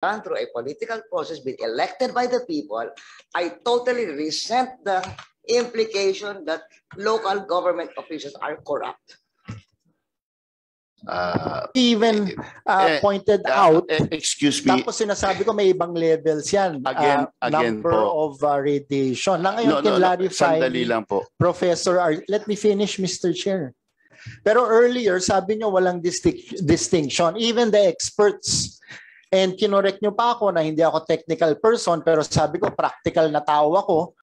done through a political process, been elected by the people, I totally resent the implication that local government officials are corrupt. Even pointed out, excuse me. tapos sinasabi ko may ibang levels yan. Again number po. of radiation. Na ngayon, clarify, sandali lang po. Professor, let me finish, Mr. Chair. Pero earlier, sabi nyo walang distinction. Even the experts, and kinorek nyo pa ako na hindi ako technical person, pero sabi ko practical na tao ako.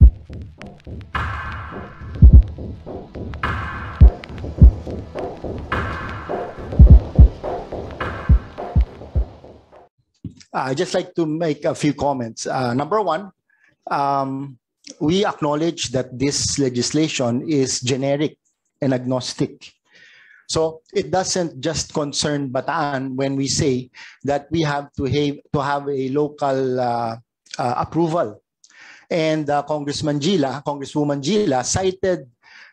I'd just like to make a few comments. Number one, we acknowledge that this legislation is generic and agnostic. So it doesn't just concern Bataan when we say that we have to have a local approval. And Congresswoman Gila cited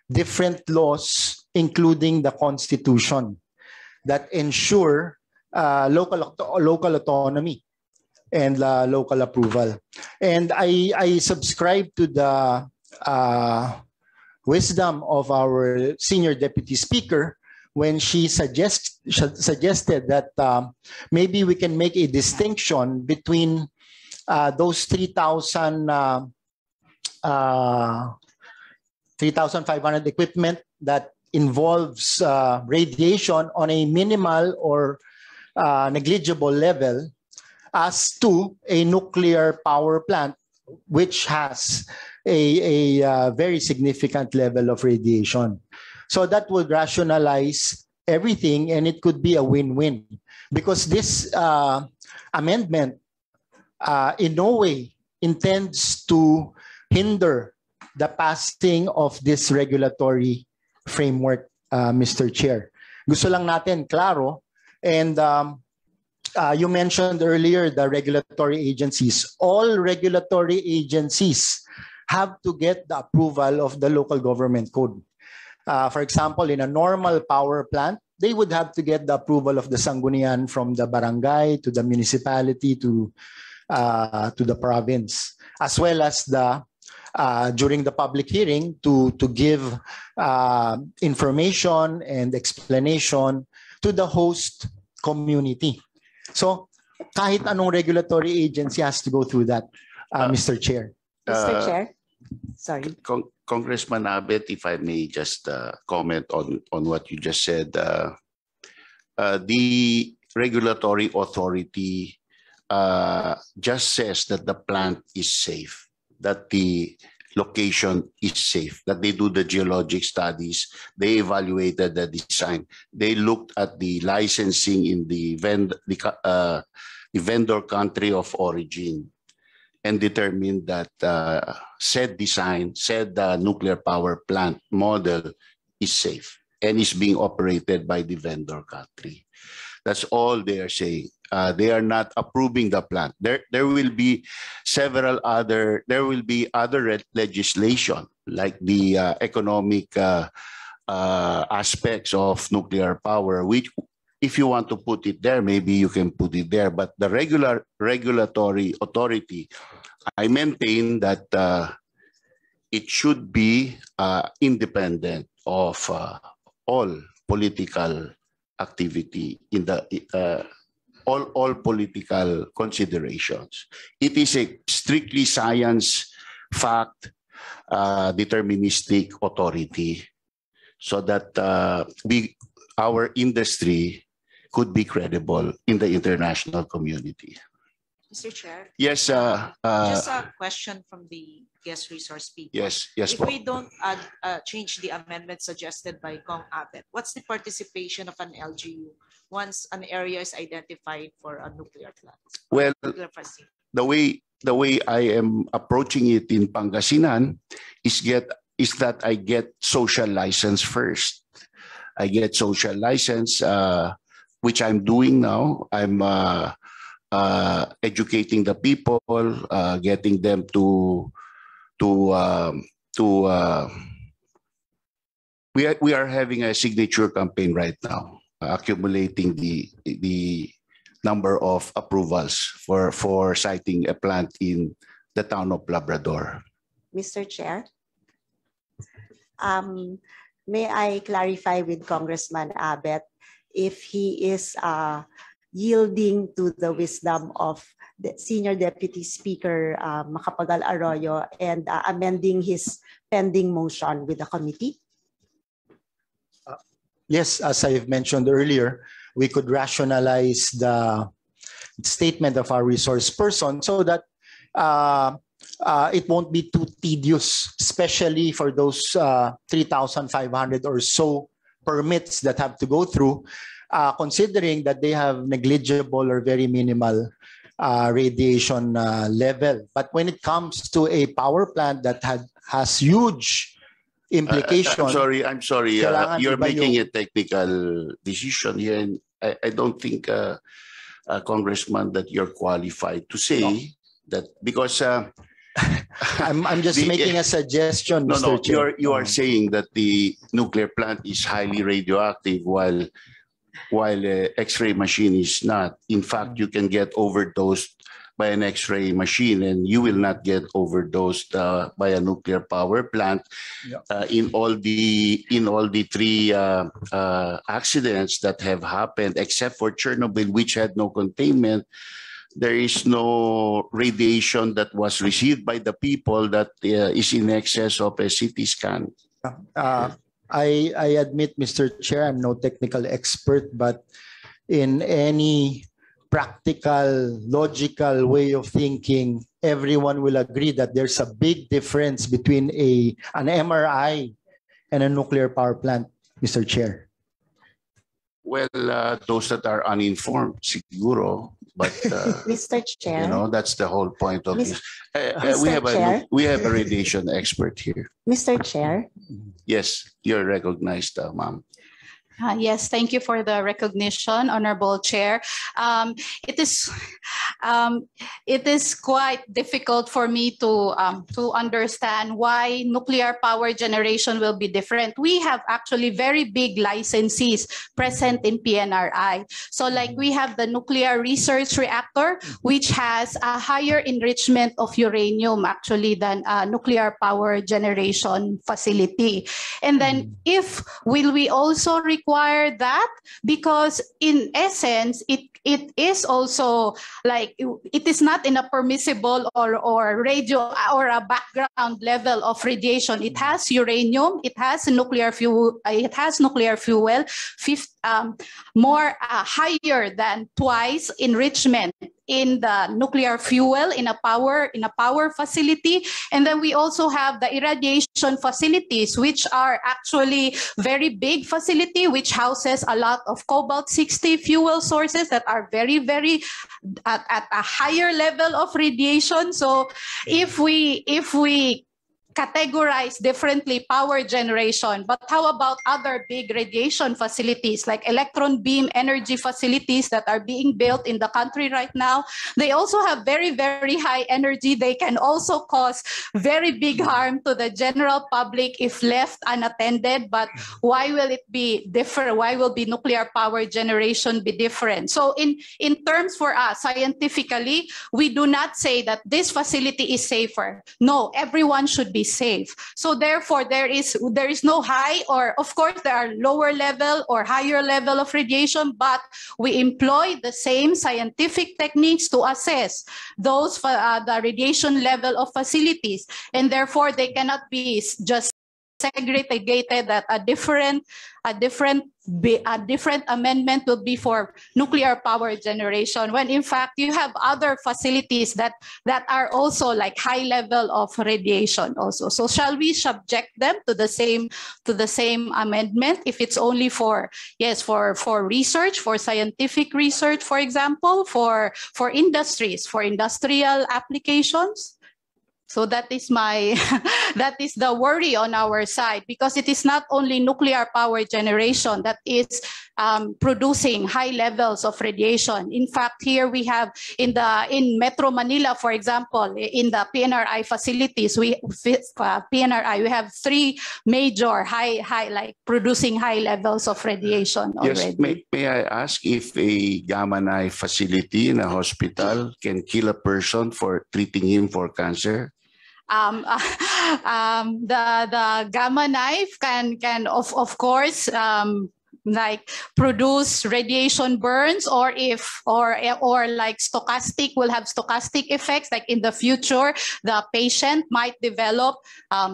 different laws, including the Constitution, that ensure local autonomy and local approval. And I subscribe to the wisdom of our senior deputy speaker when she suggested that maybe we can make a distinction between those 3,500 equipment that involves radiation on a minimal or negligible level as to a nuclear power plant which has a very significant level of radiation. So that would rationalize everything, and it could be a win-win, because this amendment in no way intends to hinder the passing of this regulatory framework, Mr. Chair. Gusto lang natin klaro, and you mentioned earlier the regulatory agencies. All regulatory agencies have to get the approval of the local government code. For example, in a normal power plant, they would have to get the approval of the sanggunian from the barangay to the municipality to the province, as well as the during the public hearing to give information and explanation to the host community. So kahit anong regulatory agency has to go through that, Mr. Chair. Mr. Chair, sorry. Congressman Abet, if I may just comment on what you just said. The regulatory authority just says that the plant is safe, that the location is safe, that they do the geologic studies, they evaluated the design, they looked at the licensing in the vendor country of origin, and determined that said design, said nuclear power plant model is safe and is being operated by the vendor country. That's all they are saying. They are not approving the plant. There will be other legislation like the economic aspects of nuclear power, which if you want to put it there, maybe you can put it there. But the regulatory authority, I maintain that it should be independent of all political activity in the all political considerations. It is a strictly science, fact, deterministic authority, so that our industry could be credible in the international community. Mr. Chair? Yes. Just a question from the guest resource people. Yes. If we don't change the amendment suggested by Cong Abet, what's the participation of an LGU once an area is identified for a nuclear plant? Well, nuclear facility? the way I am approaching it in Pangasinan is that I get social license first. I get social license, which I'm doing now. I'm educating the people, getting them we are having a signature campaign right now, accumulating the number of approvals for siting a plant in the town of Labrador. Mr. Chair, may I clarify with Congressman Abet if he is yielding to the wisdom of the Senior Deputy Speaker Macapagal Arroyo and amending his pending motion with the committee? Yes, as I've mentioned earlier, we could rationalize the statement of our resource person so that it won't be too tedious, especially for those 3,500 or so permits that have to go through, considering that they have negligible or very minimal radiation level. But when it comes to a power plant that has huge implications, I'm sorry. You're making a technical decision here, and I don't think, Congressman, that you're qualified to say that, because I'm just making a suggestion, Mr. Chair. You are saying that the nuclear plant is highly radioactive while X-ray machine is not. In fact, you can get overdosed by an X-ray machine, and you will not get overdosed by a nuclear power plant. In all the three accidents that have happened, except for Chernobyl, which had no containment, there is no radiation that was received by the people that is in excess of a CT scan. I admit, Mr. Chair, I'm no technical expert, but in any practical, logical way of thinking, everyone will agree that there's a big difference between an MRI and a nuclear power plant, Mr. Chair. Well, those that are uninformed, siguro, but Mr. Chair, that's the whole point of this. Mr. We have a radiation expert here. Mr. Chair. Yes, you're recognized, ma'am. Yes, thank you for the recognition, Honorable Chair. It is quite difficult for me to understand why nuclear power generation will be different. We have actually very big licensees present in PNRI. So like we have the nuclear research reactor, which has a higher enrichment of uranium actually than a nuclear power generation facility. And then will we also require that? Because in essence, it is also like, it is not in a permissible or radio or a background level of radiation. It has uranium, it has nuclear fuel, more higher than twice enrichment in the nuclear fuel in a power facility. And then we also have the irradiation facilities, which are actually very big facility, which houses a lot of cobalt-60 fuel sources that are very, very at a higher level of radiation. So if we categorize differently power generation, but how about other big radiation facilities like electron beam energy facilities that are being built in the country right now? They also have very, very high energy. They can also cause very big harm to the general public if left unattended. But why will it be different? Why will be nuclear power generation be different? So in terms for us, scientifically, we do not say that this facility is safer. No, everyone should be safe. So therefore, there is no high, or of course there are lower level or higher level of radiation, but we employ the same scientific techniques to assess those the radiation level of facilities, and therefore they cannot be just segregated that a different amendment will be for nuclear power generation, when in fact you have other facilities that are also like high level of radiation also. So shall we subject them to the same amendment if it's only for research, for scientific research, for example, for industries, for industrial applications? So that is that is the worry on our side, because it is not only nuclear power generation that is producing high levels of radiation. In fact, here we have in Metro Manila, for example, in the PNRI facilities, we have 3 major like producing high levels of radiation already. Yes, may I ask if a gamma knife facility in a hospital can kill a person for treating him for cancer? The gamma knife can of course like produce radiation burns, or like will have stochastic effects, like in the future the patient might develop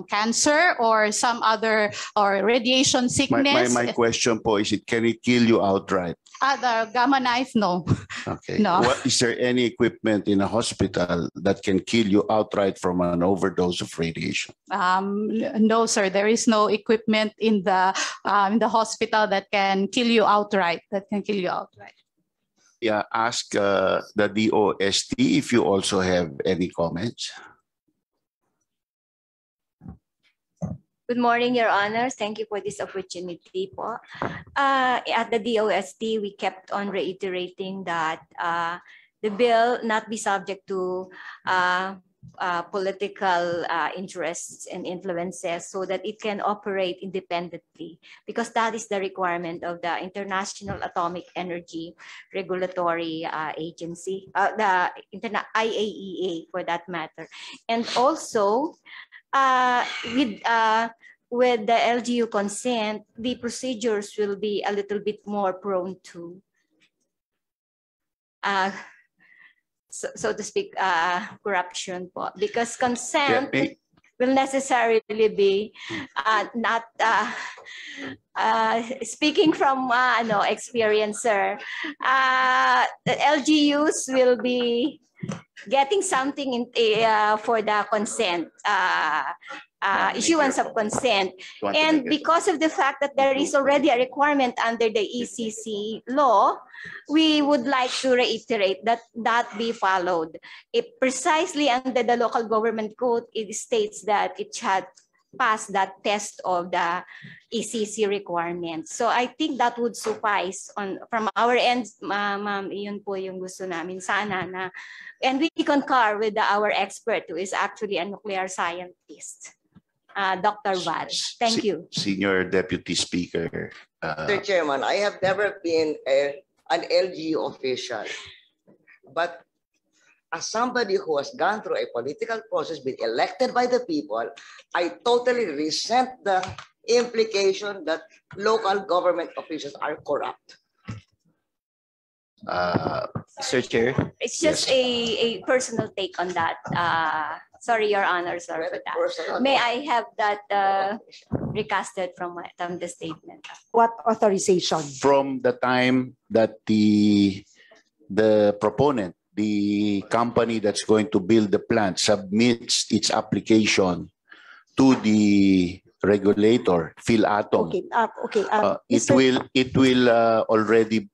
cancer or some other or radiation sickness. My question po is, can it kill you outright? The gamma knife, no. Okay. No. Is there any equipment in a hospital that can kill you outright from an overdose of radiation? No, sir. There is no equipment in the hospital that can kill you outright. Yeah. Ask the DOST if you also have any comments. Good morning, Your Honors. Thank you for this opportunity po. At the DOST, we kept on reiterating that the bill not be subject to political interests and influences, so that it can operate independently, because that is the requirement of the International Atomic Energy Regulatory Agency, the IAEA for that matter. And also, with the LGU consent, the procedures will be a little bit more prone to, so to speak, corruption po, because consent will necessarily be not speaking from experience, sir. The LGUs will be getting something in for the consent, issuance of consent. And because of the fact that there is already a requirement under the ECC law, we would like to reiterate that that be followed. Precisely under the local government code, it states that it had passed that test of the ECC requirements. So I think that would suffice from our end, ma'am. Yun po yung gusto namin sana na. And we concur with our expert, who is actually a nuclear scientist, Dr. Val. Thank you. Senior Deputy Speaker. Mr. Chairman, I have never been an LGU official, but as somebody who has gone through a political process, been elected by the people, I totally resent the implication that local government officials are corrupt. Sir Chair. It's just a personal take on that. Sorry, Your Honor, sorry for that. May I have that recasted from the statement? What authorization? From the time that the proponent, the company that's going to build the plant, submits its application to the regulator, PhilAtom. Okay. It will already,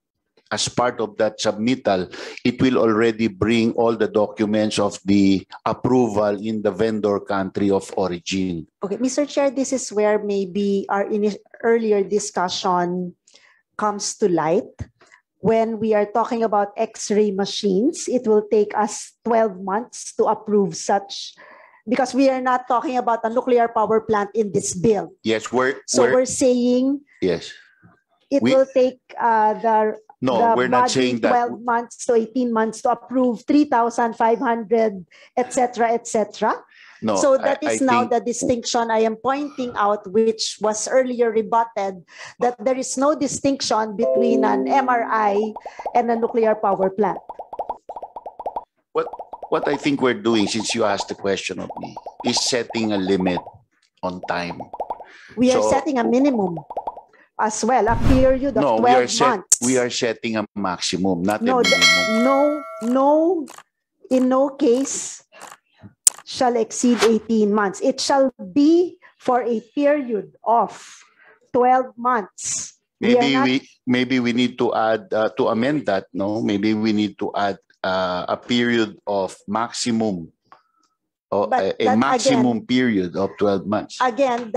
as part of that submittal, it will already bring all the documents of the approval in the vendor country of origin. Okay, Mr. Chair, this is where maybe our earlier discussion comes to light. When we are talking about X-ray machines, it will take us 12 months to approve such, because we are not talking about a nuclear power plant in this bill. Yes, we're saying yes, it will take we're not saying that 12 months to 18 months to approve 3,500, etc., etc. No, so that is I now think the distinction I am pointing out, which was earlier rebutted, that there is no distinction between an MRI and a nuclear power plant. What I think we're doing, since you asked the question of me, is setting a limit on time. We are setting a minimum as well, a period of 12 months. We are setting a maximum, not a minimum. In no case shall exceed 18 months. It shall be for a period of 12 months. Maybe we need to add to amend that. No, maybe we need to add a period of maximum, or a maximum period of 12 months. Again,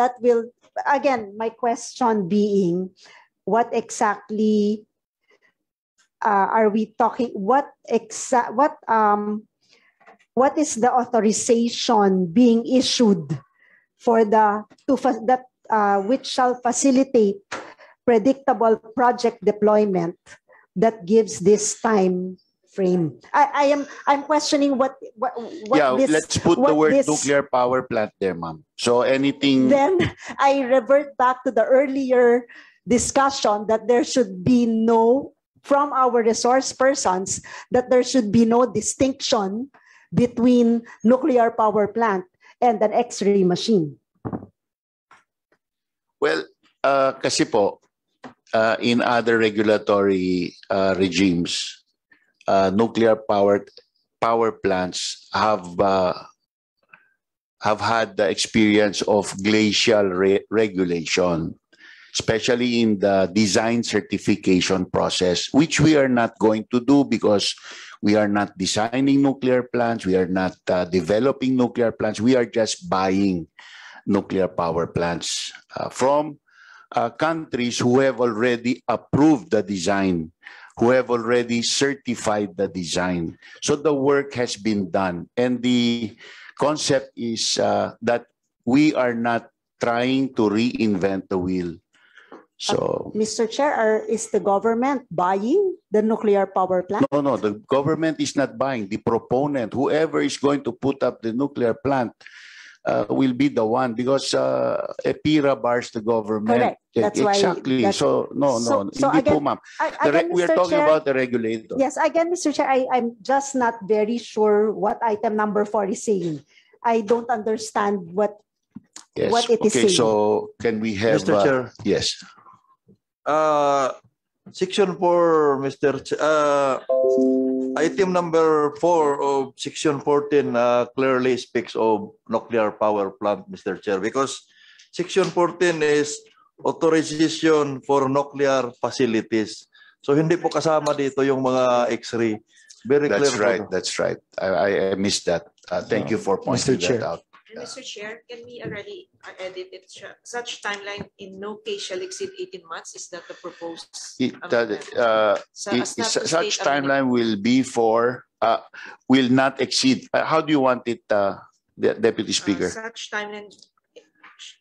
my question being, what exactly are we talking? What is the authorization being issued for which shall facilitate predictable project deployment that gives this time frame? I'm questioning what Yeah, this, let's put the word nuclear power plant there, ma'am. So anything. Then I revert back to the earlier discussion that there should be no, from our resource persons, that there should be no distinction between nuclear power plant and an X-ray machine. Well, kasi po, in other regulatory regimes, nuclear power plants have had the experience of glacial regulation, especially in the design certification process, which we are not going to do because we are not designing nuclear plants, we are not developing nuclear plants, we are just buying nuclear power plants from countries who have already approved the design, who have already certified the design. So the work has been done. And the concept is that we are not trying to reinvent the wheel. So, Mr. Chair, is the government buying the nuclear power plant? No, the government is not buying. The proponent, whoever is going to put up the nuclear plant, will be the one, because EPIRA bars the government. Correct. That's exactly. Why. So hindi po, ma'am. We are talking about the regulator. Yes, again, Mr. Chair, I'm just not very sure what item number 4 is saying. I don't understand what it is saying. Okay, so can we have... Mr. Chair. Yes. Section 4, item number 4 of Section 14 clearly speaks of nuclear power plant, Mr. Chair, because Section 14 is authorization for nuclear facilities. So hindi po kasama dito yung mga X-ray. Very clear. That's right. I missed that. Thank you for pointing that out. And Mr. Chair, can we already edit it? Such timeline in no case shall exceed 18 months. Is that the proposed? Such timeline will be will not exceed. How do you want it, the Deputy Speaker? Such timeline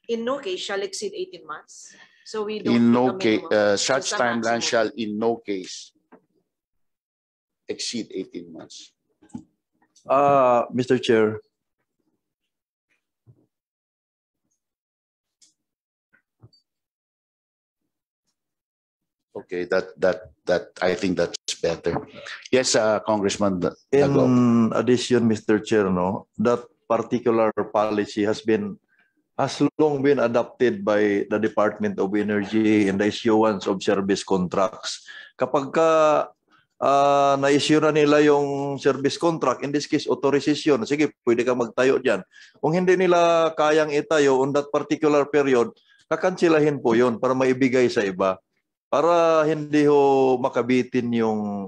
in no case shall exceed 18 months. So we don't. In no case, such timeline shall in no case exceed 18 months. Mr. Chair. Okay, that I think that's better. Yes, Congressman. In addition, Mr. Chair, that particular policy has long been adopted by the Department of Energy in the issuance of service contracts. Kapag na-issue na nila yung service contract, in this case, authorization, sige, pwede ka magtayo dyan. Kung hindi nila kayang itayo on that particular period, kakansilahin po yun para maibigay sa iba. Para hindi ho makabitin yung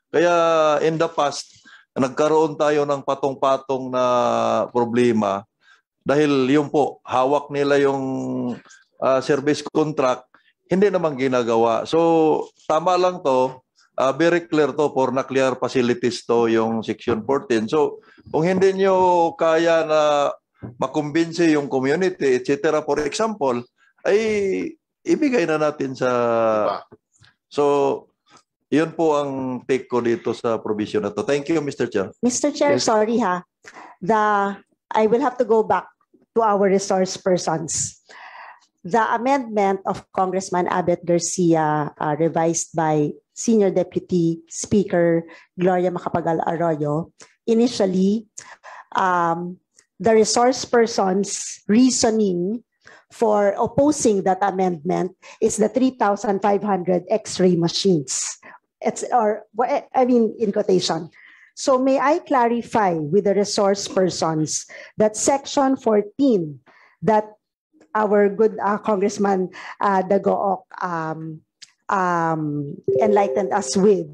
Kaya in the past, nagkaroon tayo ng patong-patong na problema dahil yung po, hawak nila yung service contract, hindi naman ginagawa. So, tama lang to, very clear to for nuclear facilities to yung Section 14. So, kung hindi nyo kaya na makumbinsi yung community, etc. For example, ay ibigay na natin sa... So, yun po ang take ko dito sa provision na to. Thank you, Mr. Chair. Mr. Chair, yes. Sorry ha. I will have to go back to our resource persons. The amendment of Congressman Abet Garcia, revised by Senior Deputy Speaker Gloria Macapagal Arroyo, initially, the resource persons' reasoning for opposing that amendment is the 3,500 X-ray machines. In quotation. So may I clarify with the resource persons that Section 14 that our good Congressman Dagook enlightened us with,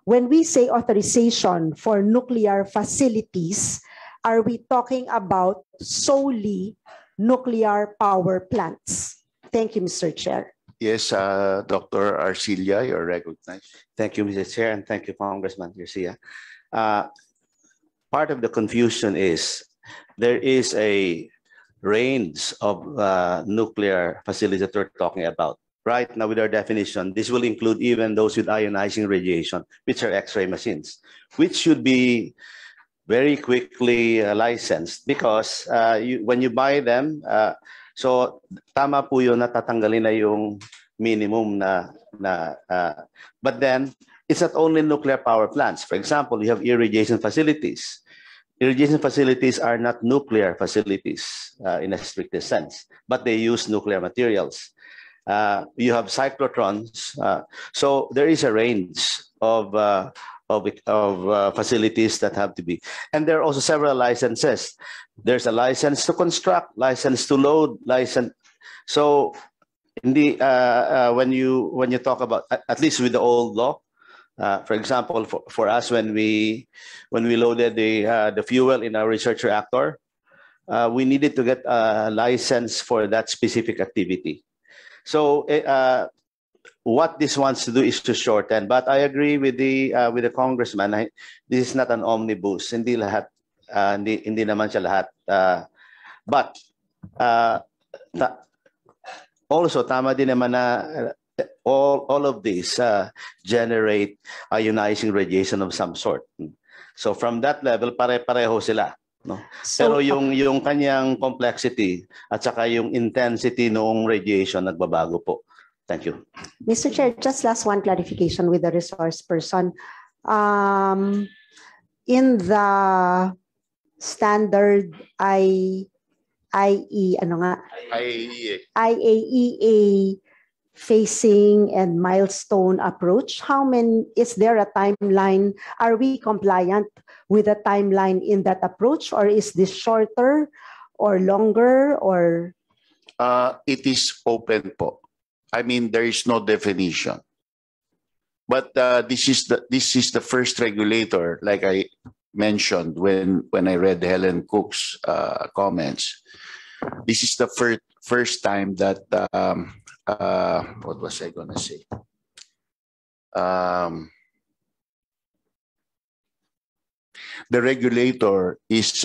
when we say authorization for nuclear facilities, are we talking about solely nuclear power plants? Thank you, Mr. Chair. Yes, Dr. Arcilia, you're recognized. Thank you, Mr. Chair, and thank you, Congressman Garcia. Part of the confusion is there is a range of nuclear facilities that we're talking about. Right now, with our definition, this will include even those with ionizing radiation, which are X-ray machines, which should be very quickly licensed because when you buy them, so tama po yun, natatanggalin na yung minimum but then it's not only nuclear power plants. For example, you have irrigation facilities. Irrigation facilities are not nuclear facilities in a strictest sense, but they use nuclear materials. You have cyclotrons. So there is a range of facilities that have to be. And there are also several licenses. There's a license to construct, license to load, license. So in the, when you talk about, at least with the old law, for example, for us, when we loaded the fuel in our research reactor, we needed to get a license for that specific activity. So what this wants to do is to shorten. But I agree with the congressman. This is not an omnibus. Hindi lahat, hindi naman siya lahat. But also tama din naman na all of these generate ionizing radiation of some sort. So from that level, pare-pareho sila. No? Pero yung kanyang complexity at saka yung intensity noong radiation nagbabago po. Thank you. Mr. Chair, just last one clarification with the resource person. In the standard IAEA phasing and milestone approach, is there a timeline? Are we compliant with a timeline in that approach, or is this shorter or longer, or? It is open po. I mean, there is no definition. But this is the first regulator, like I mentioned when I read Helen Cook's comments. This is the first time that what was I gonna say? The regulator is,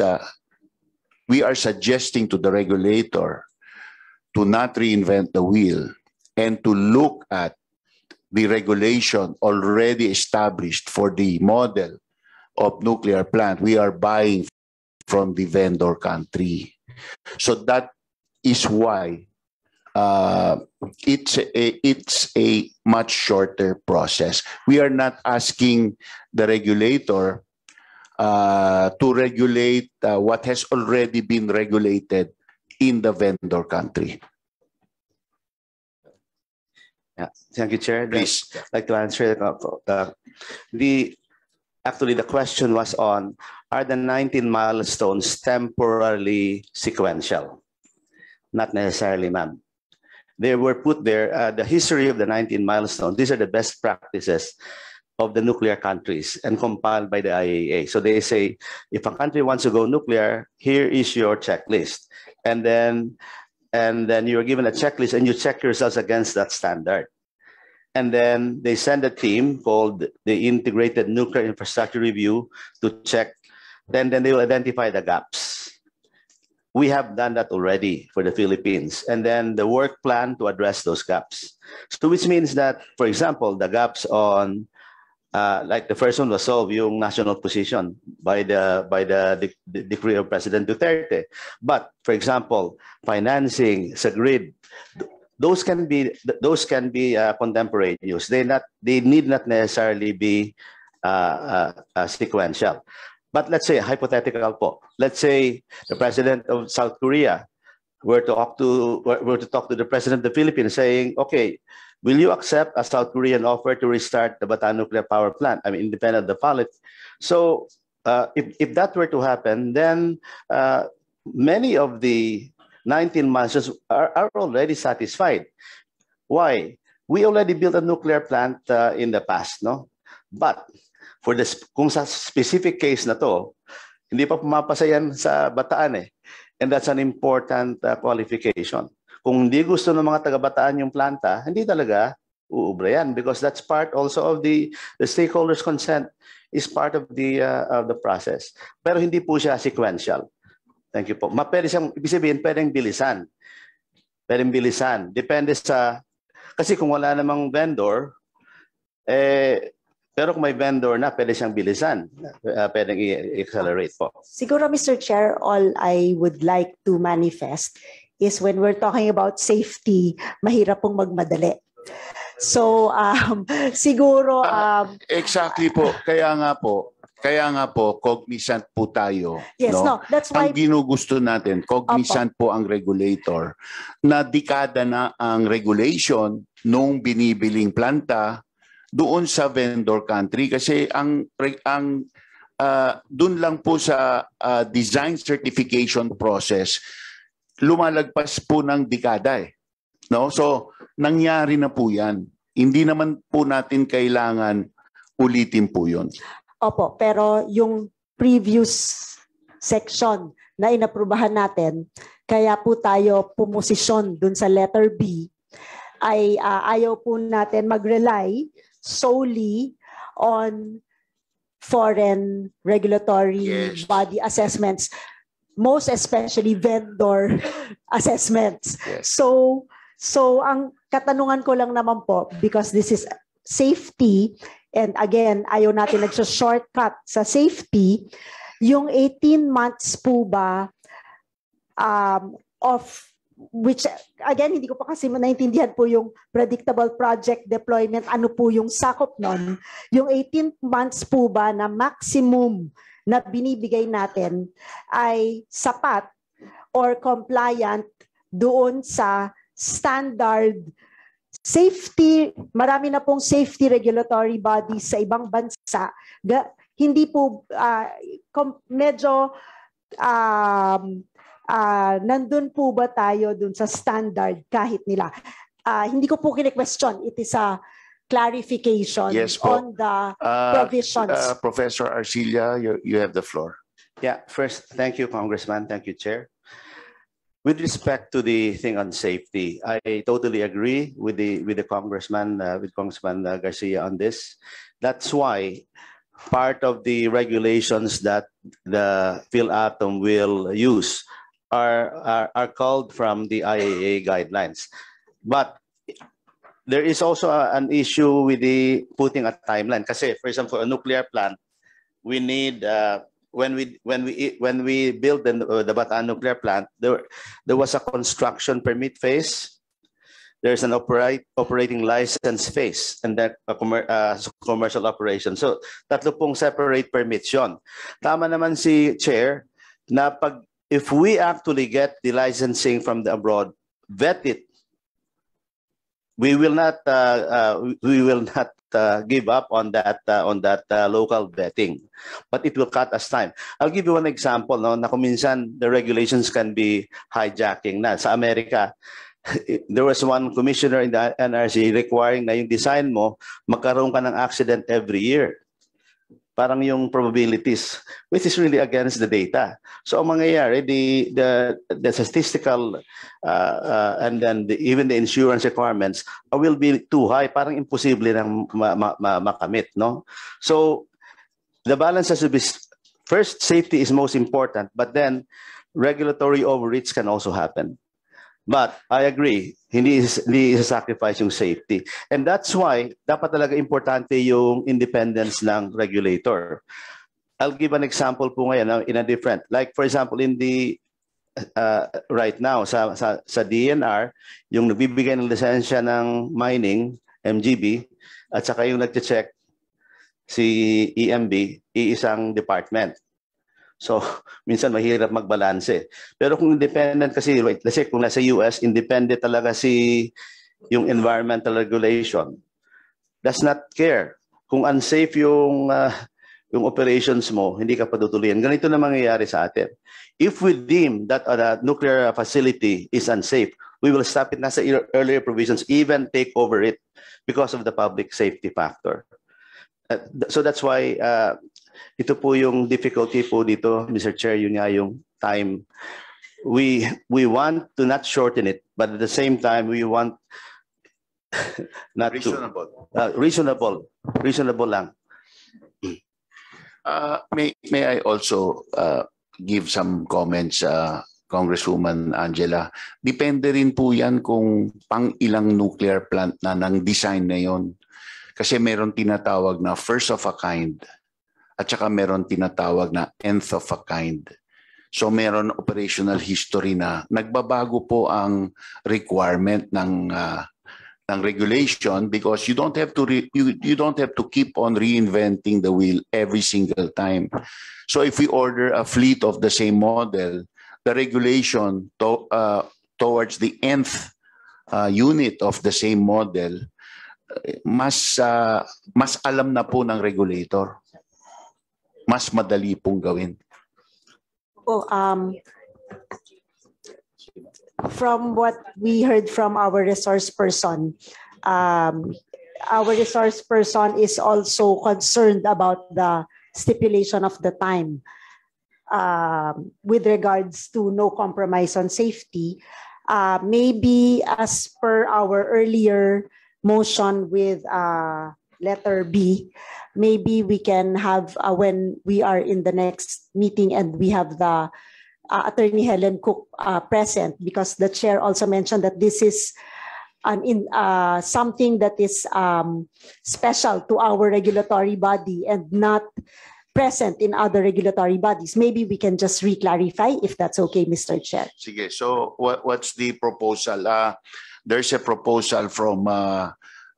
we are suggesting to the regulator to not reinvent the wheel and to look at the regulation already established for the model of nuclear plant we are buying from the vendor country. So that is why it's a much shorter process. We are not asking the regulator to regulate what has already been regulated in the vendor country. Yeah, thank you, Chair. Please. I'd like to answer actually the question was on, are the 19 milestones temporarily sequential? Not necessarily, ma'am. They were put there, the history of the 19 milestones. These are the best practices of the nuclear countries and compiled by the IAEA. So they say, if a country wants to go nuclear, here is your checklist. And then you're given a checklist and you check yourselves against that standard. And then they send a team called the Integrated Nuclear Infrastructure Review to check. Then they will identify the gaps. We have done that already for the Philippines. And then the work plan to address those gaps. So which means that, for example, the gaps on, like the first one was solved, yung national position by the decree of President Duterte. But for example, financing, sa grid, those can be contemporaneous. They need not necessarily be sequential. But let's say hypothetical po. Let's say the president of South Korea were to talk to the president of the Philippines, saying, "Okay, will you accept a South Korean offer to restart the Bataan nuclear power plant? I mean, independent of the pilot." So if that were to happen, then many of the 19 months are already satisfied. Why? We already built a nuclear plant in the past, no? But for kung sa specific case na to, hindi pa pumapasa yan sa Bataan eh. And that's an important qualification. Kung hindi gusto ng mga taga-Bataan yung planta, hindi talaga uubra yan because that's part also of the stakeholders' consent is part of the process. Pero hindi po siya sequential. Thank you po. Pwede siyang, ibig sabihin, pwedeng bilisan. Pwedeng bilisan. Depende sa, kasi kung wala namang vendor, pero kung may vendor na, pwede siyang bilisan. Pwedeng i-accelerate po. Siguro, Mr. Chair, all I would like to manifest is when we're talking about safety, mahirap pong magmadali. So, siguro... exactly po. Kaya nga po, cognizant po tayo. Yes, no, that's why... Ang ginugusto natin, cognizant po ang regulator na dekada na ang regulation nung binibiling planta doon sa vendor country kasi doon lang po sa design certification process lumalagpas po ng dekada eh. No? So, nangyari na po yan. Hindi naman po natin kailangan ulitin po yun. Opo, pero yung previous section na inaprubahan natin, kaya po tayo pumosisyon dun sa letter B, ay ayaw po natin mag-rely solely on foreign regulatory body assessments, most especially vendor assessments. Yes. So ang katanungan ko lang naman po, because this is safety, and again, ayaw natin nagsa-shortcut sa safety, yung 18 months po ba of which, again, hindi ko pa kasi naintindihan po yung predictable project deployment, ano po yung sakop nun, yung 18 months po ba na maximum na binibigay natin ay sapat or compliant doon sa standard safety, marami na pong safety regulatory bodies sa ibang bansa, hindi po medyo nandun po ba tayo dun sa standard kahit nila? Hindi ko po kine-question, it is a clarification on the provisions. Professor Arcilla, you have the floor. Yeah, first, thank you, Congressman. Thank you, Chair. With respect to the thing on safety, I totally agree with the Congressman, with Congressman Garcia on this. That's why part of the regulations that the PhilAtom will use are called from the IAA guidelines. But there is also an issue with the putting a timeline. Kasi, for example, a nuclear plant, we need when we build the Bataan nuclear plant, there was a construction permit phase. There's an operating license phase, and then a commercial operation. So, tatlo pong separate permits yon. Tama naman si Chair na if we actually get the licensing from the abroad, vet it. We will not give up on that local vetting, but it will cut us time. I'll give you one example. No, na kung minsan the regulations can be hijacking na sa Amerika. There was one commissioner in the NRC requiring na yung design mo magkaroon ka ng accident every year. Parang yung probabilities, which is really against the data. So ang mangyayari, the statistical and then even the insurance requirements will be too high. Parang imposible nang makamit, no? So the balance has to be, first, safety is most important, but then regulatory overreach can also happen. But I agree, hindi sacrifice yung safety. And that's why dapat talaga importante yung independence ng regulator. I'll give an example po ngayon in a different, like for example in the right now sa DNR, yung nagbibigay ng lisensya ng mining, MGB, at saka yung nagche-check si EMB, iisang department. So, minsan mahirap magbalanse. Pero kung independent kasi, let's say kung nasa US, independent talaga yung environmental regulation, does not care. Kung unsafe yung operations mo, hindi ka patutuloyan. Ganito na mangyayari sa atin. If we deem that a nuclear facility is unsafe, we will stop it. Nasa earlier provisions, even take over it because of the public safety factor. So that's why ito po yung difficulty po dito, Mr. Chair, yun nga yung time we want to not shorten it, but at the same time we want not Reasonable. reasonable lang. May I also give some comments, Congresswoman Angela? Depende rin po yan kung pang ilang nuclear plant na ng design na yon. Kasi meron tinatawag na first of a kind at saka meron tinatawag na nth of a kind. So meron operational history na nagbabago po ang requirement ng regulation, because you don't have to you don't have to keep on reinventing the wheel every single time. So if we order a fleet of the same model, the regulation towards the nth unit of the same model, mas alam na po ng regulator. Mas madali pong gawin. From what we heard from our resource person is also concerned about the stipulation of the time with regards to no compromise on safety. Maybe as per our earlier motion with letter B, maybe we can have when we are in the next meeting and we have the Attorney Helen Cook present, because the chair also mentioned that this is something that is special to our regulatory body and not present in other regulatory bodies. Maybe we can just re-clarify if that's okay, Mr. Chair. Sige, so what's the proposal? There's a proposal from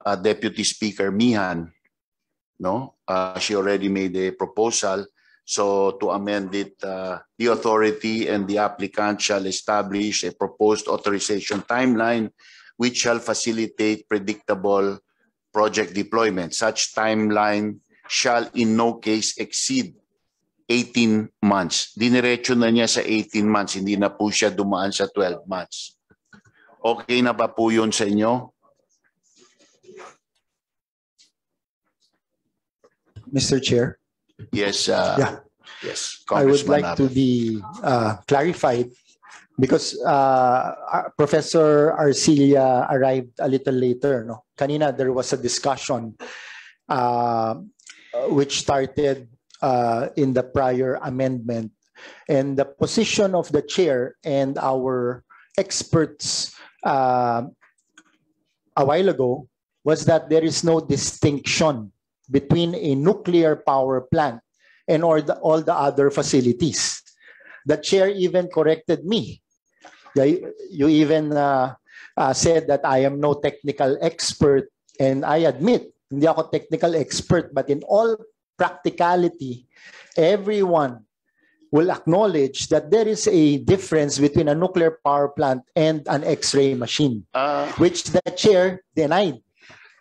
Deputy Speaker Mihan. No, she already made a proposal. So to amend it, the authority and the applicant shall establish a proposed authorization timeline which shall facilitate predictable project deployment. Such timeline shall in no case exceed 18 months. Diniretso na niya sa 18 months, hindi na po siya dumaan sa 12 months. Okay na ba po yun sa inyo? Mr. Chair. Yes, yes. I would Congressman like to be clarified because Professor Arcilia arrived a little later. No? Kanina there was a discussion which started in the prior amendment, and the position of the chair and our experts a while ago was that there is no distinction between a nuclear power plant and all the other facilities. The chair even corrected me. You even said that I am no technical expert, and I admit, hindi ako technical expert, but in all practicality, everyone will acknowledge that there is a difference between a nuclear power plant and an X-ray machine, which the chair denied.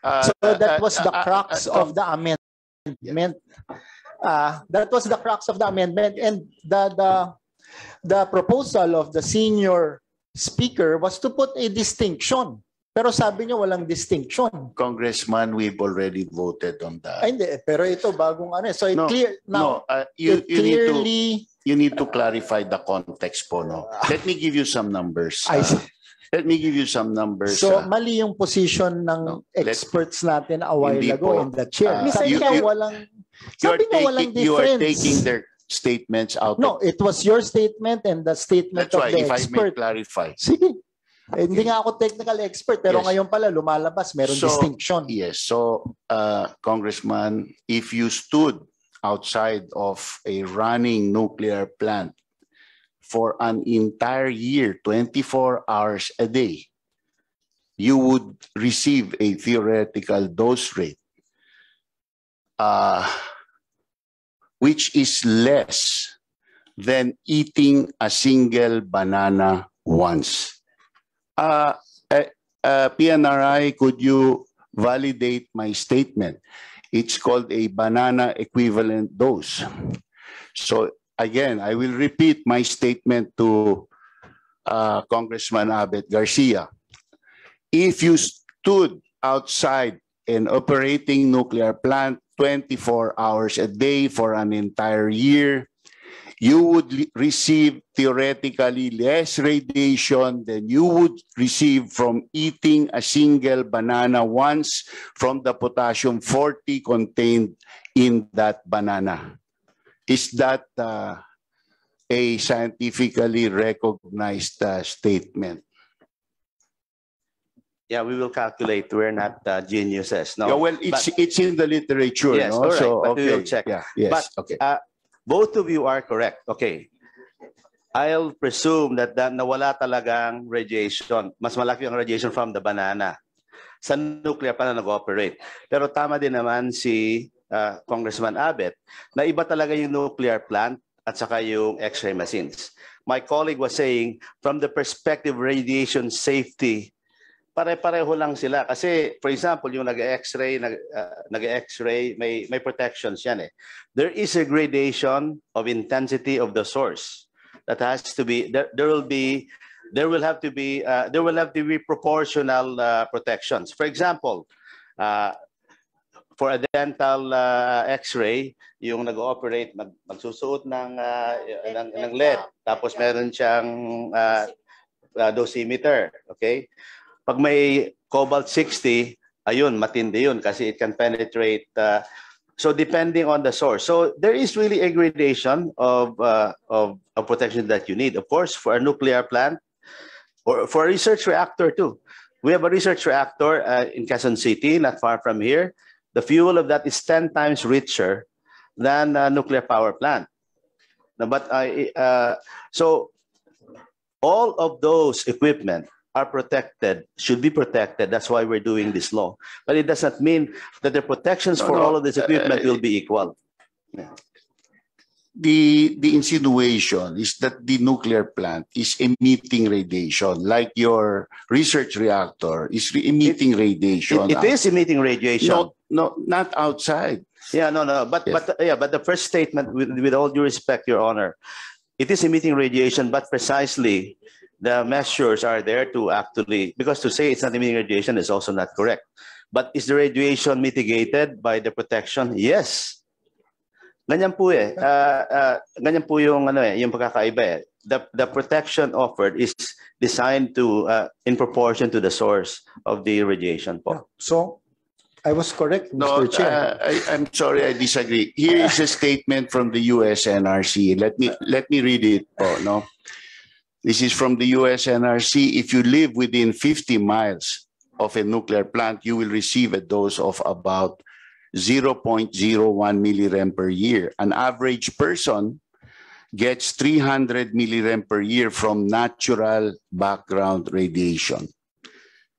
So that was the crux of the amendment. That was the crux of the amendment, and the proposal of the senior speaker was to put a distinction. Pero sabi niya walang distinction. Congressman, we've already voted on that. Ay, hindi. Pero ito bagong ano. So no, clear now. No, you need to clarify the context po. No? Let me give you some numbers. Let me give you some numbers. So mali yung position ng experts natin a while ago in the chair. Sabi niya walang difference. You are taking their statements out. No, it was your statement and the statement of the expert. That's why, if I may clarify. Sige. Hindi nga ako technical expert, pero ngayon pala lumalabas, meron distinction. Yes. So, Congressman, if you stood outside of a running nuclear plant for an entire year, 24 hours a day, you would receive a theoretical dose rate, which is less than eating a single banana once. PNRI, could you validate my statement? It's called a banana equivalent dose. So again, I will repeat my statement to Congressman Abet Garcia. If you stood outside an operating nuclear plant 24 hours a day for an entire year, you would receive theoretically less radiation than you would receive from eating a single banana once from the potassium 40 contained in that banana. Is that a scientifically recognized statement? Yeah, we will calculate. We're not geniuses. No. Yeah, well, it's in the literature. Yes, no? all right, So, but okay. we will check. Yeah, yes, But okay. both of you are correct. Okay. I'll presume that nawala talagang radiation. Mas malaki ang radiation from the banana. Sa nuclear pa na nag-operate. Pero tama din naman si Congressman Abet na iba talaga yung nuclear plant at saka yung X-ray machines. My colleague was saying, from the perspective of radiation safety, pare-pareho lang sila. Kasi, for example, yung nag-X-ray, may protections yan eh. There is a gradation of intensity of the source that has to be, there will have to be proportional protections. For example, for a dental X-ray, yung nag-ooperate, magsusuot ng LED, tapos meron siyang dosimeter, okay? Pag may cobalt 60, ayun, matindi yun kasi it can penetrate. So depending on the source. So there is really a gradation of protection that you need. Of course, for a nuclear plant or for a research reactor too. We have a research reactor in Quezon City, not far from here. The fuel of that is 10 times richer than a nuclear power plant. But so all of those equipment are protected, should be protected. That's why we're doing this law. But it does not mean that the protections for all of this equipment will be equal. Yeah. The insinuation is that the nuclear plant is emitting radiation, like your research reactor is emitting radiation. It is emitting radiation. No, not outside. Yeah, no. But the first statement, with all due respect, Your Honor, it is emitting radiation, but precisely the measures are there to actually, because to say it's not emitting radiation is also not correct. But is the radiation mitigated by the protection? Yes. Ganyan po eh. Ganyan po yung yung pagkakaiba eh. The protection offered is designed to in proportion to the source of the radiation po. So I was correct, Mr. No, Chair. I'm sorry, I disagree. Here is a statement from the US NRC. Let me read it po, no? This is from the US NRC. If you live within 50 miles of a nuclear plant, you will receive a dose of about 0.01 millirem per year. An average person gets 300 millirem per year from natural background radiation.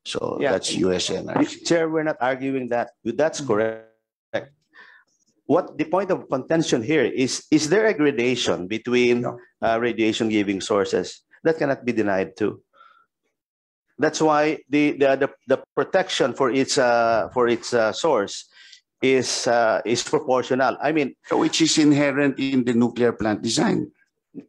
So yeah, that's US NRC. Chair, we're not arguing that. That's correct. What the point of contention here is there a gradation between radiation giving sources? That cannot be denied too. That's why the protection for its source is proportional. I mean, which is inherent in the nuclear plant design.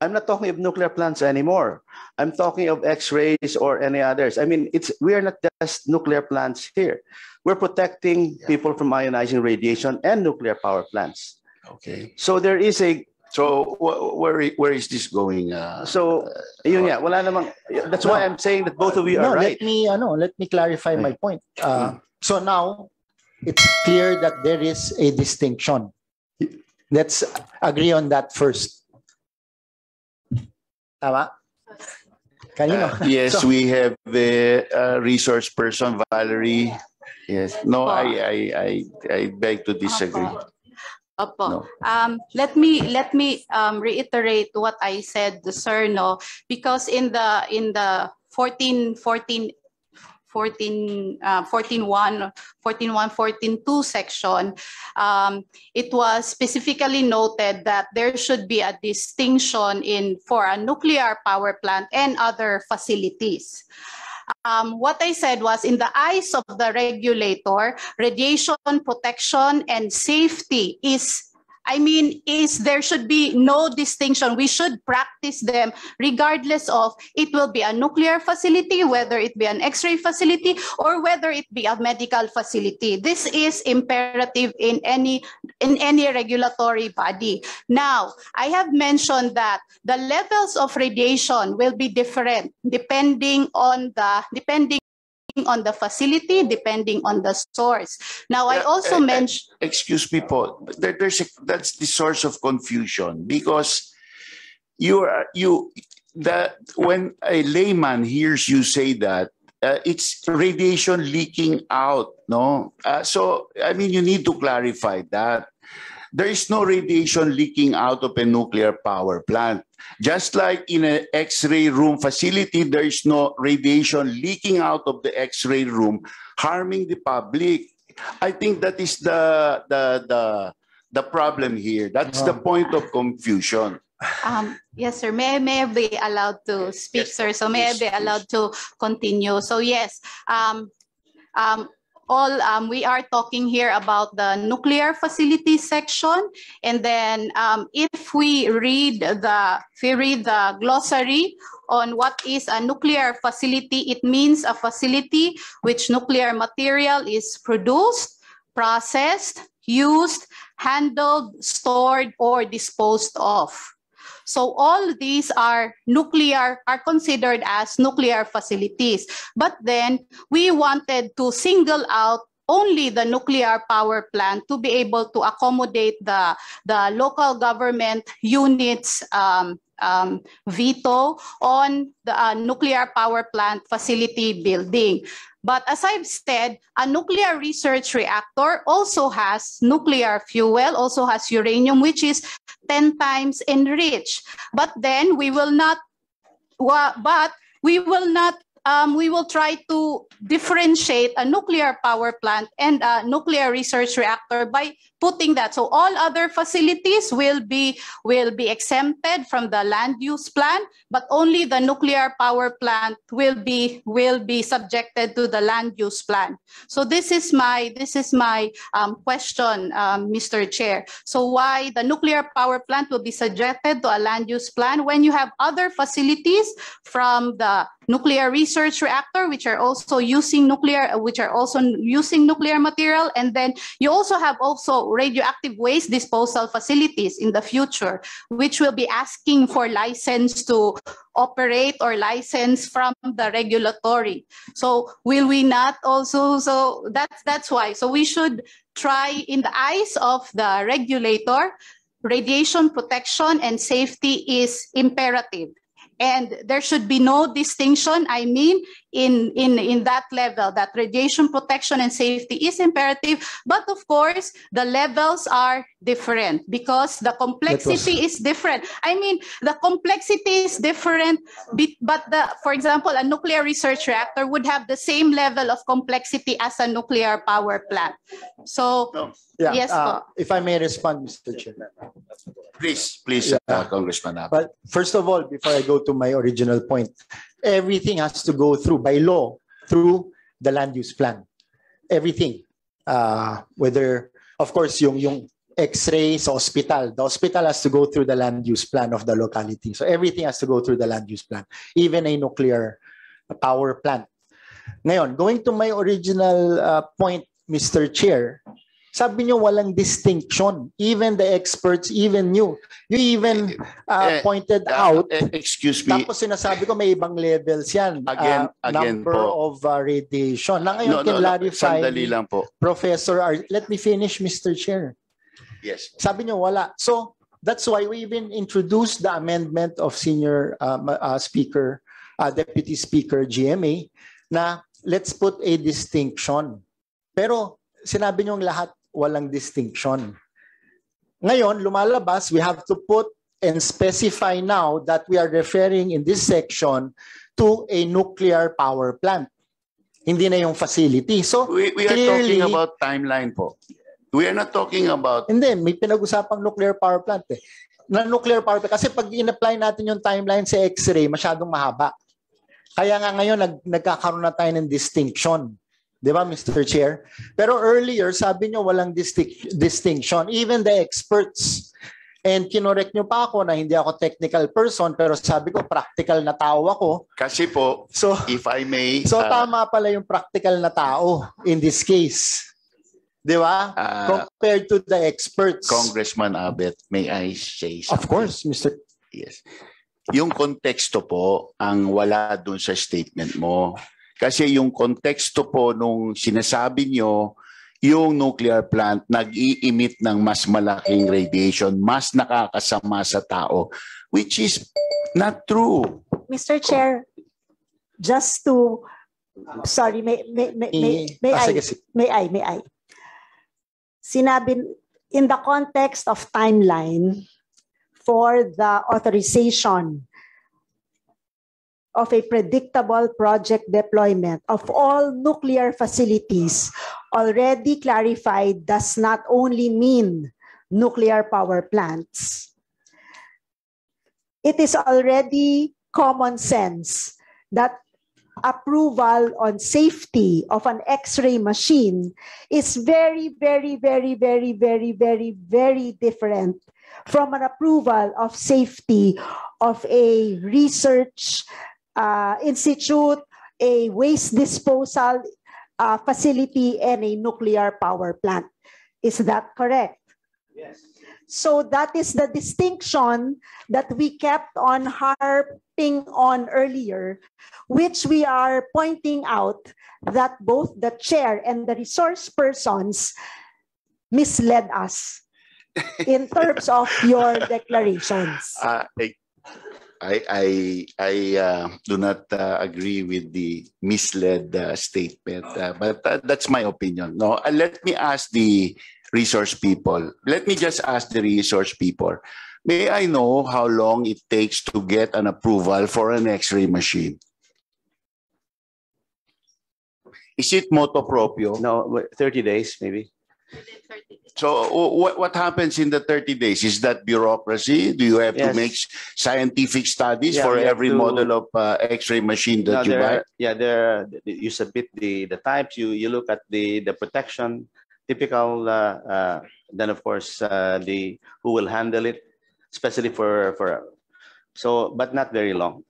I'm not talking of nuclear plants anymore. I'm talking of X-rays or any others. I mean, we are not just nuclear plants here. We're protecting people from ionizing radiation and nuclear power plants. Okay. So there is a. So where is this going? Yun nga, wala namang. That's why I'm saying that both of you are right. Let me clarify my point. So now it's clear that there is a distinction. Let's agree on that first. Tama? Kanino? Yes, we have the resource person, Valerie. Yes. No, I beg to disagree. Opo. No. Let me reiterate what I said, sir, no, because in the 14.1, 14.2 section, it was specifically noted that there should be a distinction for a nuclear power plant and other facilities. What I said was, in the eyes of the regulator, radiation protection and safety is I mean, there should be no distinction. We should practice them regardless of it will be a nuclear facility, whether it be an X-ray facility, or whether it be a medical facility. This is imperative in any regulatory body. Now, I have mentioned that the levels of radiation will be different depending on the facility, depending on the source. Now, I also mentioned... Excuse me, Paul. That's the source of confusion, because when a layman hears you say that, it's radiation leaking out, no? So, I mean, you need to clarify that. There is no radiation leaking out of a nuclear power plant. Just like in an X-ray room facility, there is no radiation leaking out of the X-ray room, harming the public. I think that is the problem here. That's the point of confusion. Yes, sir. May I be allowed to speak, yes, sir? So may I be allowed to continue? So yes, we are talking here about the nuclear facility section, and then if we read the glossary on what is a nuclear facility, it means a facility which nuclear material is produced, processed, used, handled, stored, or disposed of. So all these are considered as nuclear facilities. But then we wanted to single out only the nuclear power plant to be able to accommodate the local government units veto on the nuclear power plant facility building. But as I've said, a nuclear research reactor also has nuclear fuel, also has uranium, which is 10 times enriched. But then we will try to differentiate a nuclear power plant and a nuclear research reactor by putting that. So all other facilities will be exempted from the land use plan, but only the nuclear power plant will be subjected to the land use plan. So this is my question, Mr. Chair. So why the nuclear power plant will be subjected to a land use plan when you have other facilities from the nuclear research reactor, which are also using nuclear material, and then you also have radioactive waste disposal facilities in the future, which will be asking for license to operate or license from the regulatory. So will we not also? So that's why. So we should try, in the eyes of the regulator, radiation protection and safety is imperative. And there should be no distinction, I mean, in that level, that radiation protection and safety is imperative. But of course, the levels are different because the complexity is different. I mean, the complexity is different, but for example, a nuclear research reactor would have the same level of complexity as a nuclear power plant. So, yeah, yes. If I may respond, Mr. Chairman. Please, Congressman. But first of all, before I go to my original point, everything has to go through, by law, through the land use plan. Everything. Whether, of course, yung X-ray sa hospital, the hospital has to go through the land use plan of the locality. So everything has to go through the land use plan, even a nuclear power plant. Ngayon, going to my original point, Mr. Chair, sabi nyo walang distinction. Even the experts, even you even pointed out. Excuse me. Tapos sinasabi ko may ibang levels yan. Again number po of radiation. Na ngayon, clarify. Sandali lang po. Professor, let me finish, Mr. Chair. Yes. Sabi nyo wala. So that's why we even introduced the amendment of Senior Speaker, Deputy Speaker GMA, na let's put a distinction. Pero sinabi nyo lahat walang distinction. Ngayon, lumalabas, we have to put and specify now that we are referring in this section to a nuclear power plant. Hindi na yung facility. So, we are clearly, talking about timeline po. We are not talking about... Hindi, may pinag-usapang nuclear power plant eh. Na nuclear power plant. Kasi pag in-apply natin yung timeline sa X-ray, masyadong mahaba. Kaya nga ngayon, nagkakaroon na tayo ng distinction. Di ba, Mr. Chair? Pero earlier, sabi nyo walang distinction. Even the experts. And kinorek nyo pa ako na hindi ako technical person, pero sabi ko practical na tao ako. Kasi po, So, if I may... so tama pala yung practical na tao in this case. Di ba? Compared to the experts. Congressman Abet, may I say something? Of course, Mr. Yes. Yung konteksto po ang wala dun sa statement mo. Kasi yung konteksto po nung sinasabi nyo, yung nuclear plant nag-i-emit ng mas malaking radiation, mas nakakasama sa tao, which is not true. Mr. Chair, just to, sorry, may I? Sinabi, in the context of timeline for the authorization of a predictable project deployment of all nuclear facilities already clarified does not only mean nuclear power plants. It is already common sense that approval on safety of an X-ray machine is very, very, very, very, very, very, very different from an approval of safety of a research institute, a waste disposal facility, and a nuclear power plant. Is that correct? Yes. So that is the distinction that we kept on harping on earlier, which we are pointing out that both the chair and the resource persons misled us in terms of your declarations. I do not agree with the misled statement, but that's my opinion. No, let me ask the resource people. Let me just ask the resource people. May I know how long it takes to get an approval for an X-ray machine? Is it motu proprio? No, 30 days maybe. So what happens in the 30 days? Is that bureaucracy? Do you have to make scientific studies for every model of X-ray machine that you buy? Yeah, you submit the types, you look at the protection, typical, then of course the who will handle it, especially so, but not very long.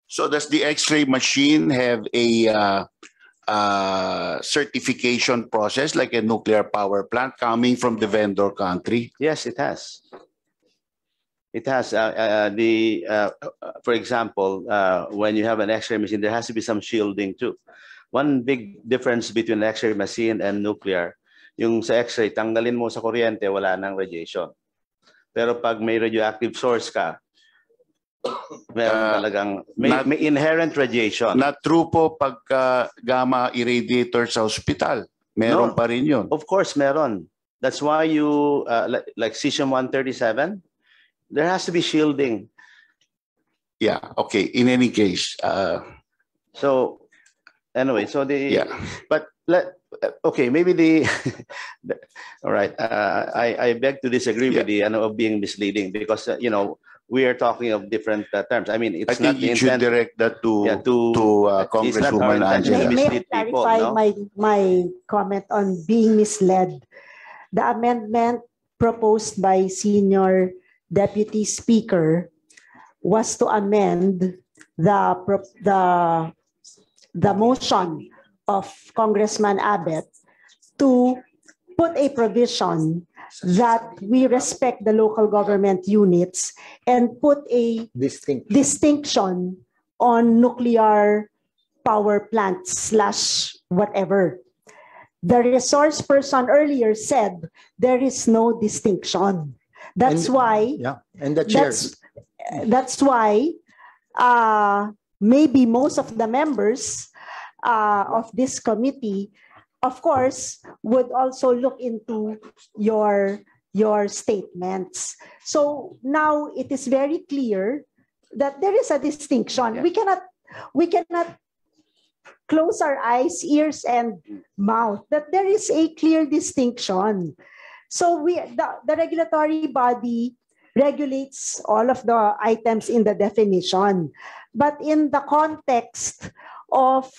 So does the X-ray machine have a certification process like a nuclear power plant coming from the vendor country? Yes, it has. It has. For example, when you have an X-ray machine, there has to be some shielding too. One big difference between an X-ray machine and nuclear, yung sa X-ray, tanggalin mo sa kuryente, wala nang radiation. Pero pag may radioactive source ka, meron talagang may inherent radiation. Not true po pag gamma irradiator sa hospital. Meron pa rin yun. Of course, meron. That's why you, like cesium-137, there has to be shielding. Yeah, okay. In any case. So, anyway, so but okay, maybe all right. I beg to disagree with the of being misleading because, we are talking of different terms. I mean, it's I think you should direct that to Congresswoman Angela. May I clarify my comment on being misled? The amendment proposed by Senior Deputy Speaker was to amend the motion of Congressman Abet to put a provision that we respect the local government units and put a distinction on nuclear power plants / whatever. The resource person earlier said there is no distinction. That's why. Yeah, and the chair. That's why maybe most of the members of this committee, of course, would also look into your statements. So now it is very clear that there is a distinction. Yeah. We cannot close our eyes, ears, and mouth. That there is a clear distinction. So the regulatory body regulates all of the items in the definition, but in the context of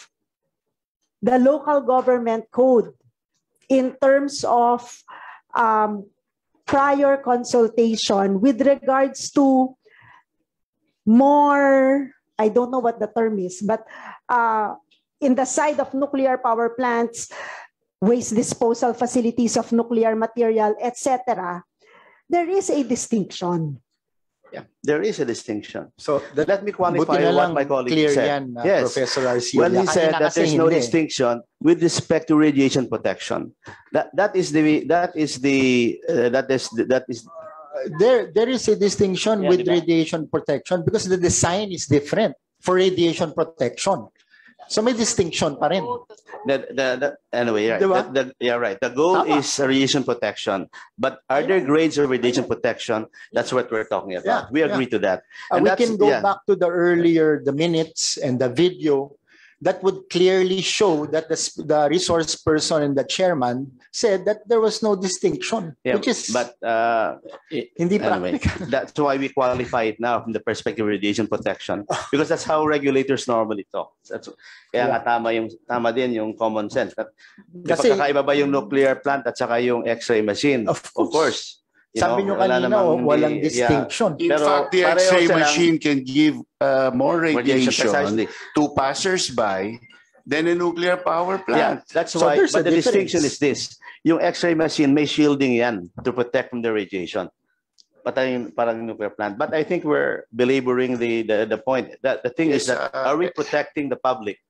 the local government code in terms of prior consultation with regards to more, I don't know what the term is, but in the side of nuclear power plants, waste disposal facilities of nuclear material, etc., there is a distinction. Yeah, there is a distinction. So Let me buti qualify na what lang my colleague clear said. yan, Yes. Professor Arcilla. When he said Kanina that kasi there's no hindi. distinction with respect to radiation protection, that is there is a distinction Yeah, with diba? radiation protection because the design is different for radiation protection. So may distinction pa rin. Anyway, right. Diba? Yeah, right. The goal Tama. is radiation protection, but are there grades of radiation protection? That's what we're talking about. Yeah, We agree to that. We that's- can go yeah. back to the minutes and the video that would clearly show that the resource person and the chairman said that there was no distinction, Yeah, which is but hindi anyway, practical. that's why we qualify it now from the perspective of radiation protection, because that's how regulators normally talk. Kaya nga tama din yung common sense. Kasi kakaiba ba yung nuclear plant at saka yung X-ray machine? Of course. Sabi nyo kanina, walang distinction. In Pero fact, the pareho X-ray silang- machine can give more radiation precisely. to passers-by than a nuclear power Yeah, plant. that's So why. there's But a the difference. distinction is this: yung X-ray machine may shielding yan to protect from the radiation. Parang nuclear plant. But I think we're belaboring the point. The thing is Yes, that are we protecting the public?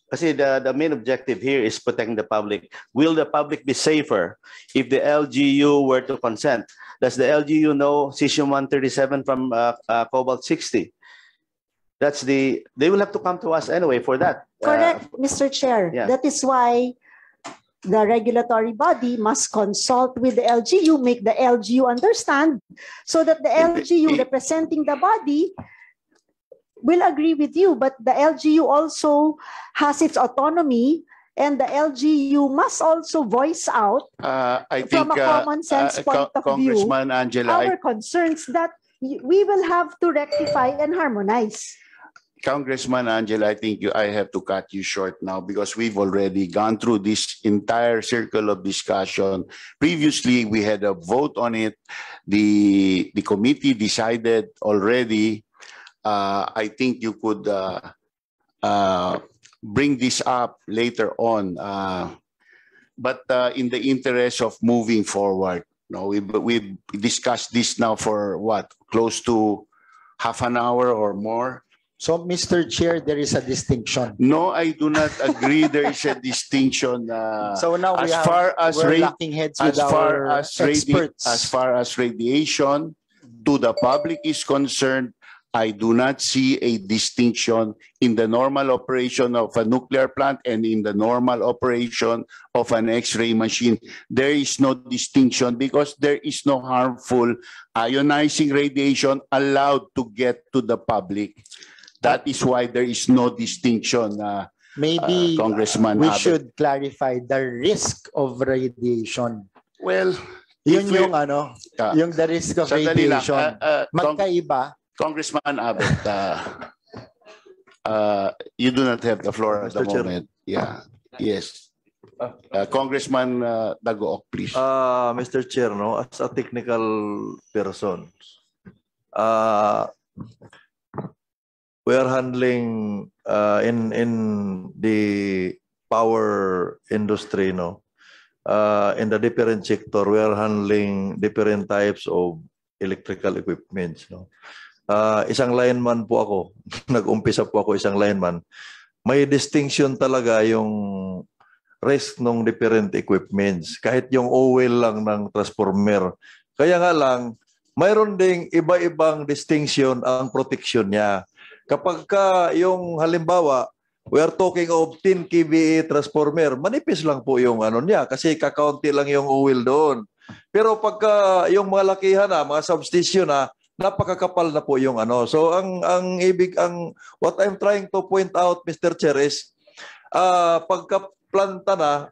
Kasi the main objective here is protecting the public. Will the public be safer if the LGU were to consent? Does the LGU know cesium-137 from cobalt-60? They will have to come to us anyway for that. Correct, Mr. Chair. yeah. That is why the regulatory body must consult with the LGU, make the LGU understand, so that the LGU representing the body will agree with you, but the LGU also has its autonomy, and the LGU must also voice out I think, from a common sense point of view Congressman Angela, our concerns that we will have to rectify and harmonize. Congressman Angela, I think I have to cut you short now because we've already gone through this entire circle of discussion. Previously, we had a vote on it. The committee decided already. I think you could bring this up later on. But in the interest of moving forward, we've discussed this now for what, close to half an hour or more. So, Mr. Chair, there is a distinction. No, I do not agree. There is a distinction. So now we're locking heads with our experts. As far as radiation to the public is concerned, I do not see a distinction in the normal operation of a nuclear plant and in the normal operation of an X-ray machine. There is no distinction because there is no harmful ionizing radiation allowed to get to the public. That is why there is no distinction. Maybe Congressman we Abbott. should clarify the risk of radiation. Well, Yun if we- yung yung the risk of Sandali lang. radiation. Magkaiba. Congressman Abbott, you do not have the floor at the Mr. Chair. moment. Yeah. Yes. Congressman Dagook, please. Mr. Chair, no, as a technical person, we are handling in the power industry, no, in the different sector, we are handling different types of electrical equipments, no. Isang lineman po ako. Nag-umpisa po ako isang lineman. May distinction talaga yung risk ng different equipments. Kahit yung oil lang ng transformer. Kaya nga lang, mayroon ding iba-ibang distinction ang protection niya. Kapag ka yung halimbawa, we are talking of 10 kVA transformer, manipis lang po yung ano niya kasi kakaunti lang yung oil doon. Pero pagka yung mga lakihan na, mga substation na, napakakapal na po yung ano. So what I'm trying to point out, Mr. Chair, is pagka planta na,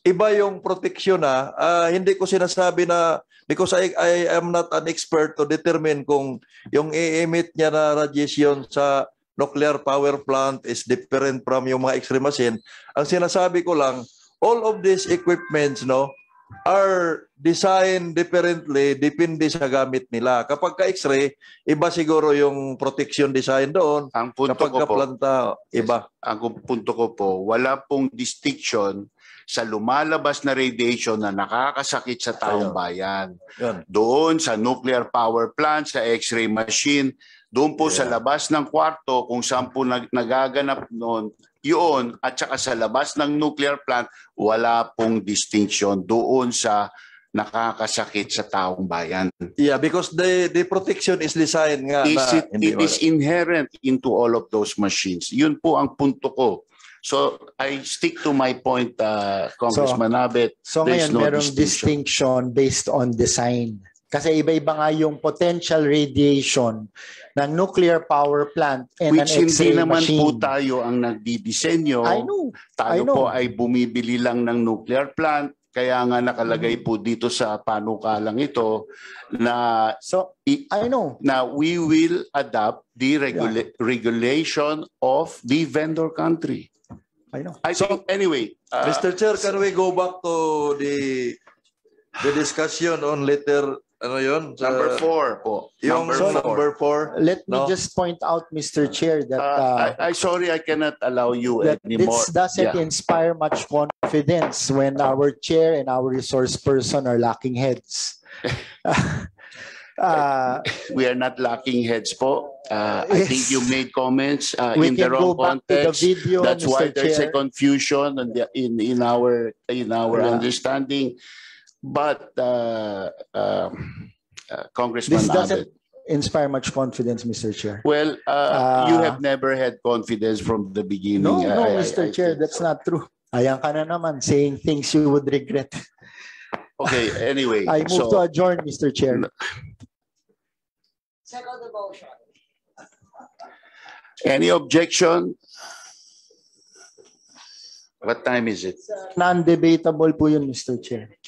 iba yung protection na. Hindi ko sinasabi na, because I am not an expert to determine kung yung i-emit niya na radiation sa nuclear power plant is different from yung mga X-ray machine. Ang sinasabi ko lang, all of these equipments, no, are designed differently, depende sa gamit nila. Kapag ka-X-ray, iba siguro yung protection design doon. Ang punto Kapag ko po, ka-planta, iba. ang punto ko po, wala pong distinction sa lumalabas na radiation na nakakasakit sa taong bayan. Yun. Doon sa nuclear power plant, sa X-ray machine, doon po sa labas ng kwarto, kung saan po nagaganap noon, yun, at saka sa labas ng nuclear plant, wala pong distinction doon sa nakakasakit sa taong bayan. Yeah, because the protection is designed nga. It is inherent into all of those machines. Yun po ang punto ko. So I stick to my point, Congressman Abet. So There's ngayon, no merong distinction based on design. Kasi iba-iba nga yung potential radiation ng nuclear power plant and Which an hindi X-ray naman machine. po tayo ang nagdidisenyo. I know. Tayo I know. po ay bumibili lang ng nuclear plant. Kaya nga nakalagay po dito sa panukalang ito na I know. na we will adopt the regulation of the vendor country. I know. I think anyway. Mr. Chair, can we go back to the discussion on letter, ano yun? Number 4 po. Yung number 4. Let me just point out, Mr. Chair, that I sorry, I cannot allow you that anymore. this doesn't inspire much confidence when our chair and our resource person are locking heads. We are not locking heads po. I think you made comments We in the can go wrong back to the context. video, That's why Mr. there's a Chair. confusion in our understanding. But Congressman This doesn't Abet, inspire much confidence, Mr. Chair. well, you have never had confidence from the beginning. No, I Mr. Chair, think that's not true. Ayan ka na naman, saying things you would regret. Okay, anyway. I move to adjourn, Mr. Chair. Second the motion. Any objection? What time is it? Non-debatable po yun, Mr. Chair.